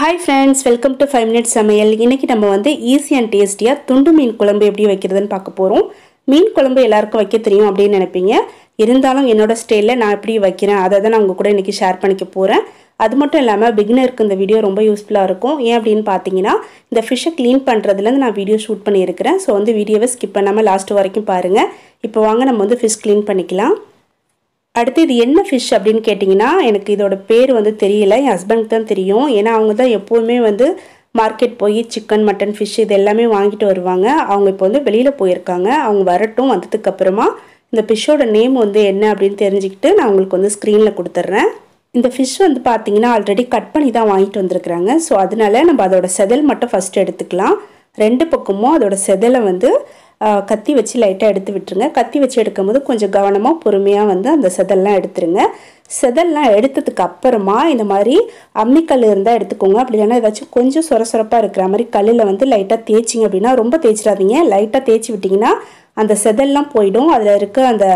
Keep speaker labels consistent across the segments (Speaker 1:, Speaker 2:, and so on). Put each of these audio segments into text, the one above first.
Speaker 1: Hi friends, welcome to 5 minutes சமையல். இன்னைக்கு நம்ம வந்து ஈஸி அண்ட் டேஸ்டியா துண்டு மீன் குழம்பு எப்படி வைக்கிறதுன்னு பார்க்க போறோம். மீன் குழம்பு எல்லாருக்கும் வைக்க தெரியும் அப்படினு நினைப்பீங்க. இருந்தாலும் என்னோட ஸ்டைல்ல நான் எப்படி வைக்கிறேன் அதை தான் நான் உங்க கூட இன்னைக்கு ஷேர் பண்ணிக்க போறேன். அது மட்டும் இல்லாம பிகினருக்கு இந்த வீடியோ ரொம்ப யூஸ்ஃபுல்லா இருக்கும். ஏன் அப்படினு பாத்தீங்கன்னா இந்த ஃபிஷ்ஷை க்ளீன் பண்றதுல இருந்து நான் வீடியோ ஷூட் பண்ணி இருக்கேன். சோ வந்து வீடியோவை ஸ்கிப் பண்ணாம லாஸ்ட் வரைக்கும் பாருங்க. இப்போ வாங்க நம்ம வந்து ஃபிஷ் க்ளீன் பண்ணிக்கலாம். அடுத்து இது என்ன ஃபிஷ் அப்படினு கேட்டிங்கன்னா எனக்கு இதோட பேர் வந்து தெரியல. என் ஹஸ்பண்டுக்கு தான் தெரியும். ஏன்னா அவங்க தான் எப்பவுமே வந்து மார்க்கெட் போய் சிக்கன் மட்டன் ஃபிஷ் இது எல்லாமே வாங்கிட்டு வருவாங்க. அவங்க இப்போ வந்து வெளியில போயிருக்காங்க. அவங்க வரட்டும், வந்ததுக்கு அப்புறமா இந்த ஃபிஷ்ஷோட நேம் வந்து என்ன அப்படின்னு தெரிஞ்சுக்கிட்டு நான் உங்களுக்கு வந்து ஸ்க்ரீனில் கொடுத்துட்றேன். இந்த ஃபிஷ் வந்து பார்த்தீங்கன்னா ஆல்ரெடி கட் பண்ணி தான் வாங்கிட்டு வந்திருக்கிறாங்க. ஸோ அதனால நம்ம அதோட செதல் மட்டும் ஃபஸ்ட்டு எடுத்துக்கலாம். ரெண்டு பக்கமும் அதோட செதலை வந்து கத்தி வச்சு லைட்டாக எடுத்து விட்டுருங்க. கத்தி வச்சு எடுக்கும்போது கொஞ்சம் கவனமாக பொறுமையாக வந்து அந்த செதல்லாம் எடுத்துருங்க. செதல்லாம் எடுத்ததுக்கு அப்புறமா இந்த மாதிரி அம்மிக்கல் இருந்தால் எடுத்துக்கோங்க. அப்படி இல்லைன்னா ஏதாச்சும் கொஞ்சம் சொரசொரப்பாக இருக்கிற மாதிரி கல்லில் வந்து லைட்டாக தேய்ச்சிங்க அப்படின்னா, ரொம்ப தேய்ச்சிடாதீங்க. லைட்டாக தேய்ச்சி விட்டிங்கன்னா அந்த செதல்லாம் போயிடும், அதில் இருக்க அந்த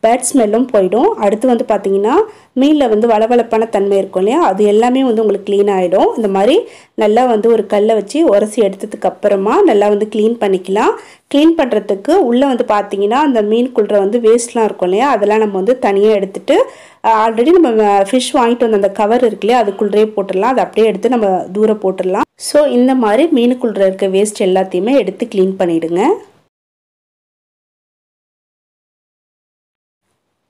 Speaker 1: பேட் ஸ்மெல்லும் போயிடும். அடுத்து வந்து பார்த்தீங்கன்னா மீனில் வந்து வளவளப்பான தன்மை இருக்கும் இல்லையா, அது எல்லாமே வந்து உங்களுக்கு க்ளீன் ஆகிடும். இந்த மாதிரி நல்லா வந்து ஒரு கல்லை வச்சு உரசி எடுத்ததுக்கு அப்புறமா நல்லா வந்து க்ளீன் பண்ணிக்கலாம். க்ளீன் பண்ணுறதுக்கு உள்ளே வந்து பார்த்தீங்கன்னா அந்த மீனுக்குள்ள வந்து வேஸ்ட்லாம் இருக்கும் இல்லையா, அதெல்லாம் நம்ம வந்து தனியாக எடுத்துட்டு ஆல்ரெடி நம்ம ஃபிஷ் வாங்கிட்டு வந்த அந்த கவர் இருக்கு இல்லையா, அதுக்குள்ளே போட்டுடலாம். அதை அப்படியே எடுத்து நம்ம தூரம் போட்டுடலாம். ஸோ இந்த மாதிரி மீனுக்குள்ள இருக்க வேஸ்ட் எல்லாத்தையுமே எடுத்து க்ளீன் பண்ணிவிடுங்க.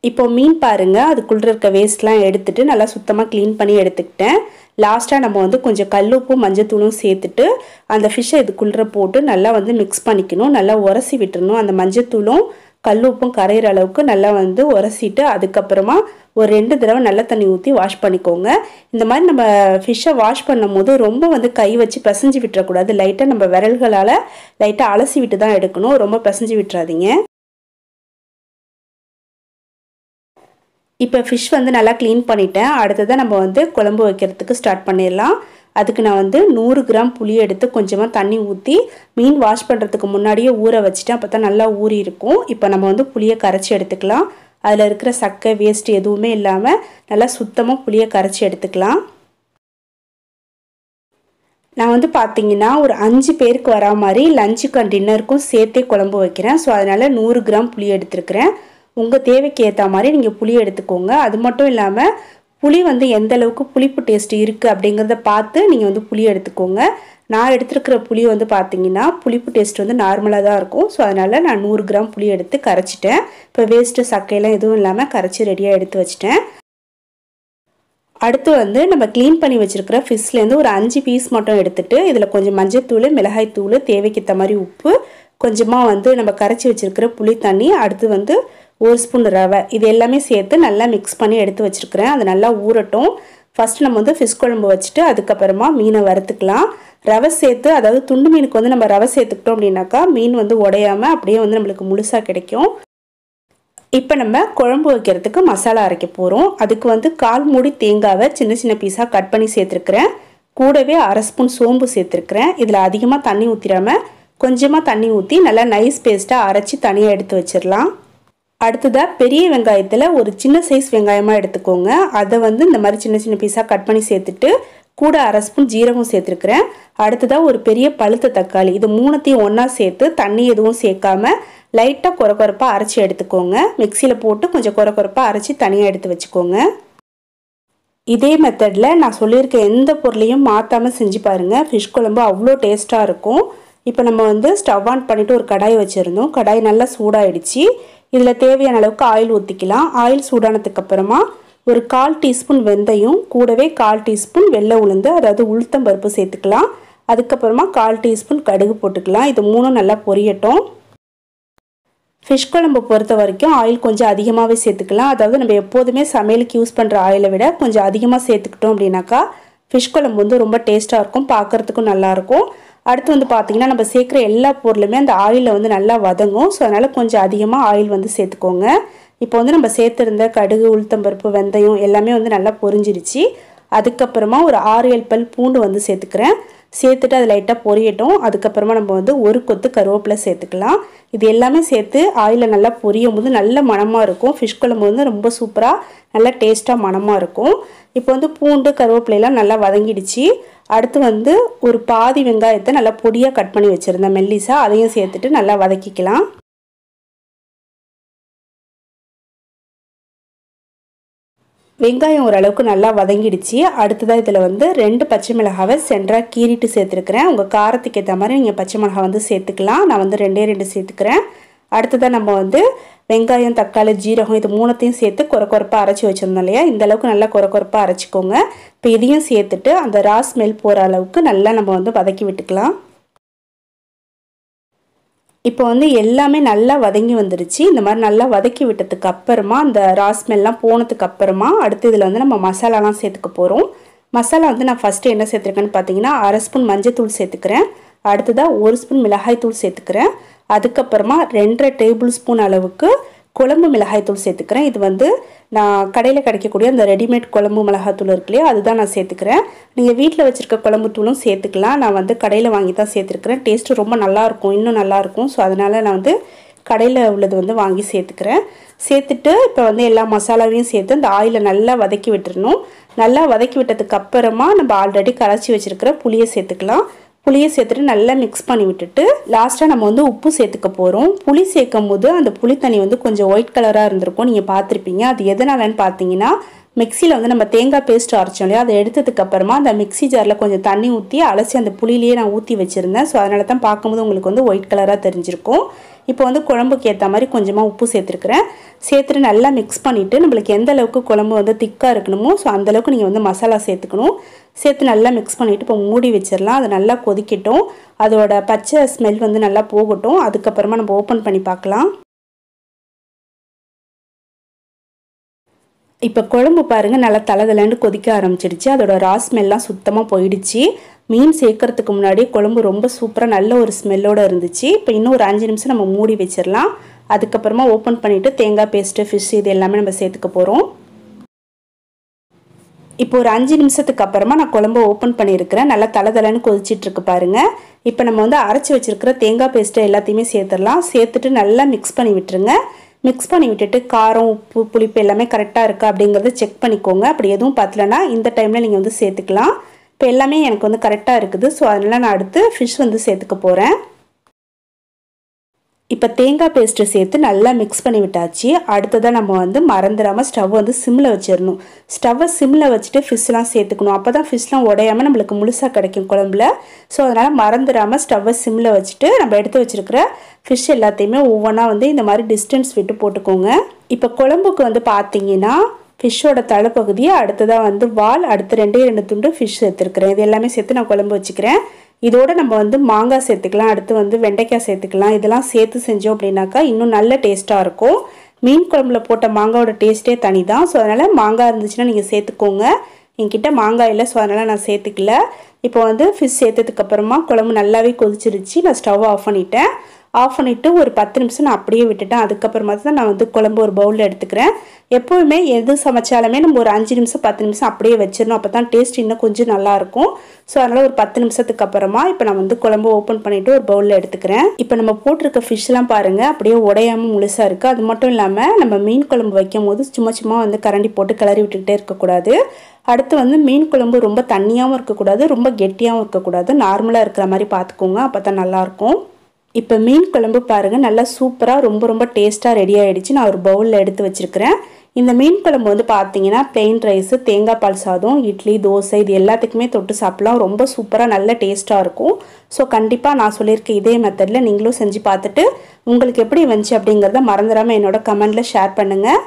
Speaker 1: இப்போ மீன் பாருங்க, அதுக்குள்ள இருக்க வேஸ்ட்லாம் எடுத்துட்டு நல்லா சுத்தமாக க்ளீன் பண்ணி எடுத்துக்கிட்டேன். லாஸ்ட்டாக நம்ம வந்து கொஞ்சம் கல்லுப்பும் மஞ்சத்தூளும் சேர்த்துட்டு அந்த ஃபிஷ்ஷை இதுக்குள்ள போட்டு நல்லா வந்து மிக்ஸ் பண்ணிக்கணும். நல்லா உரசி விட்டுறணும். அந்த மஞ்சத்தூளும் கல்லுப்பும் கரையிற அளவுக்கு நல்லா வந்து உரசிட்டு அதுக்கப்புறமா ஒரு 2 தடவை நல்ல தண்ணி ஊற்றி வாஷ் பண்ணிக்கோங்க. இந்த மாதிரி நம்ம ஃபிஷ்ஷை வாஷ் பண்ணும் போது ரொம்ப வந்து கை வச்சு பிசைஞ்சு விட்டுறக்கூடாது. லைட்டாக நம்ம விரல்களால் லைட்டாக அலசி விட்டு தான் எடுக்கணும். ரொம்ப பிசைஞ்சு விட்டுறாதீங்க. இப்போ ஃபிஷ் வந்து நல்லா க்ளீன் பண்ணிட்டேன். அடுத்ததான் நம்ம வந்து குழம்பு வைக்கிறதுக்கு ஸ்டார்ட் பண்ணிடலாம். அதுக்கு நான் வந்து 100 கிராம் புளி எடுத்து கொஞ்சமாக தண்ணி ஊற்றி மீன் வாஷ் பண்ணுறதுக்கு முன்னாடியே ஊற வச்சுட்டேன். அப்போ தான் நல்லா ஊறி இருக்கும். இப்போ நம்ம வந்து புளியை கரைச்சி எடுத்துக்கலாம். அதில் இருக்கிற சக்கை வேஸ்ட் எதுவுமே இல்லாமல் நல்லா சுத்தமாக புளியை கரைச்சி எடுத்துக்கலாம். நான் வந்து பார்த்தீங்கன்னா ஒரு 5 பேருக்கு வரா மாதிரி லஞ்சுக்கும் டின்னருக்கும் சேர்த்தே குழம்பு வைக்கிறேன். ஸோ அதனால் 100 கிராம் புளி எடுத்துருக்கிறேன். உங்கள் தேவைக்கு ஏற்ற மாதிரி நீங்கள் புளி எடுத்துக்கோங்க. அது மட்டும் இல்லாமல் புளி வந்து எந்த அளவுக்கு புளிப்பு டேஸ்ட் இருக்குது அப்படிங்கிறத பார்த்து நீங்கள் வந்து புளி எடுத்துக்கோங்க. நான் எடுத்துருக்கிற புளி வந்து பார்த்தீங்கன்னா புளிப்பு டேஸ்ட் வந்து நார்மலாக தான் இருக்கும். ஸோ அதனால் நான் 100 கிராம் புளி எடுத்து கரைச்சிட்டேன். இப்போ வேஸ்ட்டு சக்கையெல்லாம் எதுவும் இல்லாமல் கரைச்சி ரெடியாக எடுத்து வச்சிட்டேன். அடுத்து வந்து நம்ம க்ளீன் பண்ணி வச்சுருக்கிற ஃபிஷ்லேருந்து ஒரு 5 பீஸ் மட்டும் எடுத்துகிட்டு இதில் கொஞ்சம் மஞ்சத்தூள், மிளகாய்த்தூள், தேவைக்கேற்ற மாதிரி உப்பு, கொஞ்சமாக வந்து நம்ம கரைச்சி வச்சுருக்கிற புளி தண்ணி, அடுத்து வந்து 1 ஸ்பூன் ரவை, இது எல்லாமே சேர்த்து நல்லா மிக்ஸ் பண்ணி எடுத்து வச்சுருக்கிறேன். அது நல்லா ஊறட்டும். ஃபஸ்ட்டு நம்ம வந்து ஃபிஷ் குழம்பு வச்சுட்டு அதுக்கப்புறமா மீனை வறுத்துக்கலாம். ரவை சேர்த்து, அதாவது துண்டு மீனுக்கு வந்து நம்ம ரவை சேர்த்துக்கிட்டோம் அப்படின்னாக்கா மீன் வந்து உடையாமல் அப்படியே வந்து நம்மளுக்கு முழுசாக கிடைக்கும். இப்போ நம்ம குழம்பு வைக்கிறதுக்கு மசாலா அரைக்க போகிறோம். அதுக்கு வந்து 1/4 மூடி தேங்காவை சின்ன சின்ன பீஸாக கட் பண்ணி சேர்த்துருக்குறேன். கூடவே 1/2 ஸ்பூன் சோம்பு சேர்த்துருக்குறேன். இதில் அதிகமாக தண்ணி ஊற்றிடாமல் கொஞ்சமாக தண்ணி ஊற்றி நல்லா நைஸ் பேஸ்ட்டாக அரைச்சி தனியாக எடுத்து வச்சிடலாம். அடுத்ததாக பெரிய வெங்காயத்தில் ஒரு சின்ன சைஸ் வெங்காயமாக எடுத்துக்கோங்க. அதை வந்து இந்த மாதிரி சின்ன சின்ன பீஸாக கட் பண்ணி சேர்த்துட்டு கூட 1/2 ஸ்பூன் ஜீரகம் சேர்த்துருக்குறேன். அடுத்ததாக ஒரு பெரிய பழுத்த தக்காளி, இது 3த்தையும் ஒன்றா சேர்த்து தண்ணி எதுவும் சேர்க்காம லைட்டாக கொரப்பாக அரைச்சி எடுத்துக்கோங்க. மிக்சியில் போட்டு கொஞ்சம் கொரப்பாக அரைச்சி தனியாக எடுத்து வச்சுக்கோங்க. இதே மெத்தடில் நான் சொல்லியிருக்க எந்த பொருளையும் மாற்றாமல் செஞ்சு பாருங்கள். ஃபிஷ் குழம்பு அவ்வளோ டேஸ்ட்டாக இருக்கும். இப்போ நம்ம வந்து ஸ்டவ் ஆன் பண்ணிவிட்டு ஒரு கடாய் வச்சுருந்தோம். கடாய் நல்லா சூடாகிடுச்சு. இதில் தேவையான அளவுக்கு ஆயில் ஊற்றிக்கலாம். ஆயில் சூடானதுக்கு அப்புறமா ஒரு 1/4 டீஸ்பூன் வெந்தயம், கூடவே 1/4 டீஸ்பூன் வெள்ளை உளுந்து, அதாவது உளுத்தம் பருப்பு சேர்த்துக்கலாம். அதுக்கப்புறமா 1/4 டீஸ்பூன் கடுகு போட்டுக்கலாம். இது 3 நல்லா பொரியட்டும். ஃபிஷ் குழம்பு பொறுத்த வரைக்கும் ஆயில் கொஞ்சம் அதிகமாகவே சேர்த்துக்கலாம். அதாவது நம்ம எப்போதுமே சமையலுக்கு யூஸ் பண்ணுற ஆயிலை விட கொஞ்சம் அதிகமாக சேர்த்துக்கிட்டோம் அப்படின்னாக்கா ஃபிஷ் குழம்பு வந்து ரொம்ப டேஸ்ட்டாக இருக்கும், பார்க்குறதுக்கும் நல்லாயிருக்கும். அடுத்து வந்து பார்த்திங்கன்னா நம்ம சேர்க்குற எல்லா பொருளுமே அந்த ஆயிலில் வந்து நல்லா வதங்கும். ஸோ அதனால் கொஞ்சம் அதிகமாக ஆயில் வந்து சேர்த்துக்கோங்க. இப்போ வந்து நம்ம சேர்த்துருந்த கடுகு, உளுத்தம்பருப்பு, வெந்தயம் எல்லாமே வந்து நல்லா பொரிஞ்சிருச்சு. அதுக்கப்புறமா ஒரு 6-7 பல் பூண்டு வந்து சேர்த்துக்கிறேன். சேர்த்துட்டு அது லைட்டாக பொரியட்டும். அதுக்கப்புறமா நம்ம வந்து ஒரு கொத்து கருவேப்பிலை சேர்த்துக்கலாம். இது எல்லாமே சேர்த்து ஆயிலில் நல்லா பொரியும் போது நல்ல மணமாக இருக்கும். ஃபிஷ் குழம்பு வந்து ரொம்ப சூப்பராக நல்லா டேஸ்ட்டாக மணமாக இருக்கும். இப்போ வந்து பூண்டு கருவேப்பிலையெல்லாம் நல்லா வதங்கிடுச்சு. அடுத்து வந்து ஒரு பாதி வெங்காயத்தை நல்லா பொடியாக கட் பண்ணி வச்சுருந்தேன் மெல்லிஸாக, அதையும் சேர்த்துட்டு நல்லா வதக்கிக்கலாம். வெங்காயம் ஓரளவுக்கு நல்லா வதங்கிடுச்சு. அடுத்ததாக இதில் வந்து 2 பச்சை மிளகாவை சென்டராக கீறிட்டு சேர்த்துருக்கிறேன். உங்கள் காரத்துக்கு ஏற்ற மாதிரி நீங்கள் பச்சை மிளகா வந்து சேர்த்துக்கலாம். நான் வந்து 2 சேர்த்துக்கிறேன். அடுத்ததாக நம்ம வந்து வெங்காயம், தக்காளி, ஜீரகம் இது மூணுத்தையும் சேர்த்து கொரப்பாக அரைச்சி வச்சுருந்தோம் இல்லையா, இந்த அளவுக்கு நல்லா கொரப்பாக அரைச்சிக்கோங்க. இப்போ இதையும் சேர்த்துட்டு அந்த ரா ஸ்மெல் போகிற அளவுக்கு நல்லா நம்ம வந்து வதக்கி விட்டுக்கலாம். இப்போ வந்து எல்லாமே நல்லா வதங்கி வந்துருச்சு. இந்த மாதிரி நல்லா வதக்கி விட்டதுக்கு அப்புறமா அந்த ரா ஸ்மெல்லாம் போனதுக்கு அப்புறமா அடுத்து இதில் வந்து நம்ம மசாலாலாம் சேர்த்துக்க போகிறோம். மசாலா வந்து நான் ஃபஸ்ட்டு என்ன சேர்த்துருக்கேன்னு பார்த்தீங்கன்னா 1/2 ஸ்பூன் மஞ்சத்தூள் சேர்த்துக்கிறேன். அடுத்ததாக 1 ஸ்பூன் மிளகாய் தூள் சேர்த்துக்கிறேன். அதுக்கப்புறமா 2.5 டேபிள் ஸ்பூன் அளவுக்கு குழம்பு மிளகாய் தூள் சேர்த்துக்கிறேன். இது வந்து நான் கடையில் கிடைக்கக்கூடிய அந்த ரெடிமேட் குழம்பு மிளகாத்தூள் இருக்கு இல்லையா, அதுதான் நான் சேர்த்துக்கிறேன். நீங்கள் வீட்டில் வச்சுருக்க குழம்பு தூளும் சேர்த்துக்கலாம். நான் வந்து கடையில் வாங்கி தான் சேர்த்துருக்கிறேன். டேஸ்ட்டு ரொம்ப நல்லாயிருக்கும், இன்னும் நல்லாயிருக்கும். ஸோ அதனால் நான் வந்து கடையில் உள்ளது வந்து வாங்கி சேர்த்துக்கிறேன். சேர்த்துட்டு இப்போ வந்து எல்லா மசாலாவையும் சேர்த்து அந்த ஆயிலை நல்லா வதக்கி விட்டுறணும். நல்லா வதக்கி விட்டதுக்கு அப்புறமா நம்ம ஆல்ரெடி கரைச்சி வச்சுருக்கிற புளியை சேர்த்துக்கலாம். புளியை சேர்த்துட்டு நல்லா மிக்ஸ் பண்ணி விட்டுட்டு லாஸ்ட்டாக நம்ம வந்து உப்பு சேர்த்துக்க போகிறோம். புளி சேர்க்கும் போது அந்த புளி தண்ணி வந்து கொஞ்சம் ஒயிட் கலராக இருந்திருக்கும், நீங்கள் பார்த்துருப்பீங்க. அது எதனாலன்னு பார்த்தீங்கன்னா மிக்சியில் வந்து நம்ம தேங்காய் பேஸ்ட் அரைச்சோம் இல்லையா, அதை எடுத்ததுக்கு அப்புறமா அந்த மிக்சி ஜாரில் கொஞ்சம் தண்ணி ஊற்றி அலசி அந்த புளியிலேயே நான் ஊற்றி வச்சுருந்தேன். ஸோ அதனால தான் பார்க்கும்போது உங்களுக்கு வந்து ஒயிட் கலராக தெரிஞ்சிருக்கும். இப்போ வந்து குழம்புக்கு ஏற்ற மாதிரி கொஞ்சமாக உப்பு சேர்த்துருக்குறேன். சேர்த்துட்டு நல்லா மிக்ஸ் பண்ணிவிட்டு நம்மளுக்கு எந்த அளவுக்கு குழம்பு வந்து திக்காக இருக்கணுமோ ஸோ அந்தளவுக்கு நீங்கள் வந்து மசாலா சேர்த்துக்கணும். சேர்த்து நல்லா மிக்ஸ் பண்ணிவிட்டு இப்போ மூடி வச்சிடலாம். அது நல்லா கொதிக்கட்டும், அதோட பச்சை ஸ்மெல் வந்து நல்லா போகட்டும். அதுக்கப்புறமா நம்ம ஓப்பன் பண்ணி பார்க்கலாம். இப்போ குழம்பு பாருங்கள் நல்லா தளதளன்னு கொதிக்க ஆரம்பிச்சிடுச்சு. அதோட ரா ஸ்மெல்லாம் சுத்தமாக போயிடுச்சு. மீன் சேர்க்கறதுக்கு முன்னாடி குழம்பு ரொம்ப சூப்பராக நல்ல ஒரு ஸ்மெல்லோடு இருந்துச்சு. இப்போ இன்னும் ஒரு 5 நிமிஷம் நம்ம மூடி வச்சிடலாம். அதுக்கப்புறமா ஓப்பன் பண்ணிவிட்டு தேங்காய் பேஸ்ட்டு, ஃபிஷ் இது எல்லாமே நம்ம சேர்த்துக்க போகிறோம். இப்போ ஒரு 5 நிமிஷத்துக்கு அப்புறமா நான் குழம்பு ஓப்பன் பண்ணியிருக்கிறேன். நல்லா தளதளன்னு கொதிச்சிட்ருக்கு பாருங்கள். இப்போ நம்ம வந்து அரைச்சி வச்சுருக்கிற தேங்காய் பேஸ்ட்டு எல்லாத்தையுமே சேர்த்துடலாம். சேர்த்துட்டு நல்லா மிக்ஸ் பண்ணி விட்டுருங்க. மிக்ஸ் பண்ணி விட்டுட்டு காரம், உப்பு, புளிப்பு எல்லாமே கரெக்டாக இருக்கா அப்படிங்கிறத செக் பண்ணிக்கோங்க. அப்படி எதுவும் பத்தலைன்னா இந்த டைமில் நீங்கள் வந்து சேர்த்துக்கலாம். இப்போ எல்லாமே எனக்கு வந்து கரெக்டாக இருக்குது. ஸோ அதனால் நான் அடுத்து ஃபிஷ் வந்து சேர்த்துக்க போகிறேன். இப்போ தேங்காய் பேஸ்ட்டு சேர்த்து நல்லா மிக்ஸ் பண்ணி விட்டாச்சு. அடுத்ததாக நம்ம வந்து மறந்துடாமல் ஸ்டவ் வந்து சிம்மில் வச்சிடணும். ஸ்டவ்வை சிம்மில் வச்சுட்டு ஃபிஷ்லாம் சேர்த்துக்கணும். அப்போ தான் ஃபிஷ்லாம் உடையாமல் நம்மளுக்கு முழுசாக கிடைக்கும் குழம்புல. ஸோ அதனால் மறந்துடாமல் ஸ்டவ்வை சிம்மில் வச்சுட்டு நம்ம எடுத்து வச்சுருக்கிற ஃபிஷ் எல்லாத்தையுமே ஒவ்வொன்றா வந்து இந்த மாதிரி டிஸ்டன்ஸ் விட்டு போட்டுக்கோங்க. இப்போ குழம்புக்கு வந்து பார்த்தீங்கன்னா ஃபிஷ்ஷோட தலைப்பகுதியை அடுத்ததாக வந்து வால், அடுத்து 2 துண்டு ஃபிஷ் சேர்த்துருக்குறேன். இது எல்லாமே சேர்த்து நான் குழம்பு வச்சுக்கிறேன். இதோடு நம்ம வந்து மாங்காய் சேர்த்துக்கலாம், அடுத்து வந்து வெண்டைக்காய் சேர்த்துக்கலாம். இதெல்லாம் சேர்த்து செஞ்சோம் அப்படின்னாக்கா இன்னும் நல்ல டேஸ்ட்டாக இருக்கும். மீன் குழம்புல போட்ட மாங்காயோட டேஸ்ட்டே தனி தான். ஸோ அதனால் மாங்காய் இருந்துச்சுன்னா நீங்கள் சேர்த்துக்கோங்க. என்கிட்ட மாங்காய் இல்லை, ஸோ அதனால் நான் சேர்த்துக்கல. இப்போ வந்து ஃபிஷ் சேர்த்ததுக்கப்புறமா குழம்பு நல்லாவே கொதிச்சிருச்சு. நான் ஸ்டவ் ஆஃப் பண்ணிட்டேன். ஆஃப் பண்ணிவிட்டு ஒரு 10 நிமிஷம் நான் அப்படியே விட்டுட்டேன். அதுக்கப்புறமா தான் நான் வந்து குழம்பு ஒரு பவுலில் எடுத்துக்கிறேன். எப்போவுமே எது சமைச்சாலுமே நம்ம ஒரு 5 நிமிஷம் 10 நிமிஷம் அப்படியே வச்சிடணும். அப்போ தான் டேஸ்ட் இன்னும் கொஞ்சம் நல்லாயிருக்கும். ஸோ அதனால் ஒரு 10 நிமிஷத்துக்கு அப்புறமா இப்போ நான் வந்து குழம்பு ஓப்பன் பண்ணிவிட்டு ஒரு பவுலில் எடுத்துக்கிறேன். இப்போ நம்ம போட்டிருக்க ஃபிஷ்லாம் பாருங்கள் அப்படியே உடையாமல் முழுசாக இருக்குது. அது மட்டும் இல்லாமல் நம்ம மீன் குழம்பு வைக்கும் போது சும்மா வந்து கரண்டி போட்டு கிளறி விட்டுக்கிட்டே இருக்கக்கூடாது. அடுத்து வந்து மீன் குழம்பு ரொம்ப தண்ணியாகவும் இருக்கக்கூடாது, ரொம்ப கெட்டியாகவும் இருக்கக்கூடாது. நார்மலாக இருக்கிற மாதிரி பார்த்துக்கோங்க, அப்போ தான் நல்லாயிருக்கும். இப்போ மீன் குழம்பு பாருங்கள் நல்லா சூப்பராக ரொம்ப டேஸ்ட்டாக ரெடி ஆகிடுச்சு. நான் ஒரு பவுலில் எடுத்து வச்சுருக்கிறேன். இந்த மீன் குழம்பு வந்து பார்த்தீங்கன்னா பிளெயின் ரைஸு, தேங்காய் பால் சாதம், இட்லி, தோசை இது எல்லாத்துக்குமே தொட்டு சாப்பிடலாம். ரொம்ப சூப்பராக நல்ல டேஸ்ட்டாக இருக்கும். ஸோ கண்டிப்பாக நான் சொல்லியிருக்க இதே மெத்தடில் நீங்களும் செஞ்சு பார்த்துட்டு உங்களுக்கு எப்படி வந்துச்சு அப்படிங்கிறத மறந்துடாமல் என்னோட கமெண்டில் ஷேர் பண்ணுங்கள்.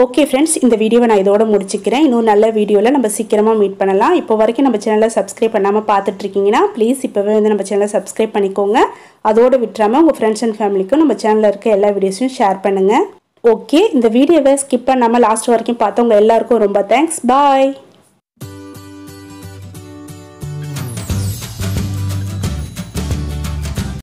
Speaker 1: ஓகே ஃப்ரெண்ட்ஸ், இந்த வீடியோவை நான் இதோட முடிச்சுக்கிறேன். இன்னும் நல்ல வீடியோவில் நம்ம சீக்கிரமாக மீட் பண்ணலாம். இப்போ வரைக்கும் நம்ம சேனலை சப்ஸ்கிரைப் பண்ணாமல் பார்த்துட்ருக்கீங்கன்னா ப்ளீஸ் இப்போவே வந்து நம்ம சேனலை சப்ஸ்கிரைப் பண்ணிக்கோங்க. அதோடு விட்டுறாமல் உங்கள் ஃப்ரெண்ட்ஸ் அண்ட் ஃபேமிலிக்கும் நம்ம சேனலில் இருக்க எல்லா வீடியோஸையும் ஷேர் பண்ணுங்கள். ஓகே, இந்த வீடியோவை ஸ்கிப் பண்ணாமல் லாஸ்ட் வரைக்கும் பார்த்தவங்க எல்லாருக்கும் ரொம்ப தேங்க்ஸ். பாய்.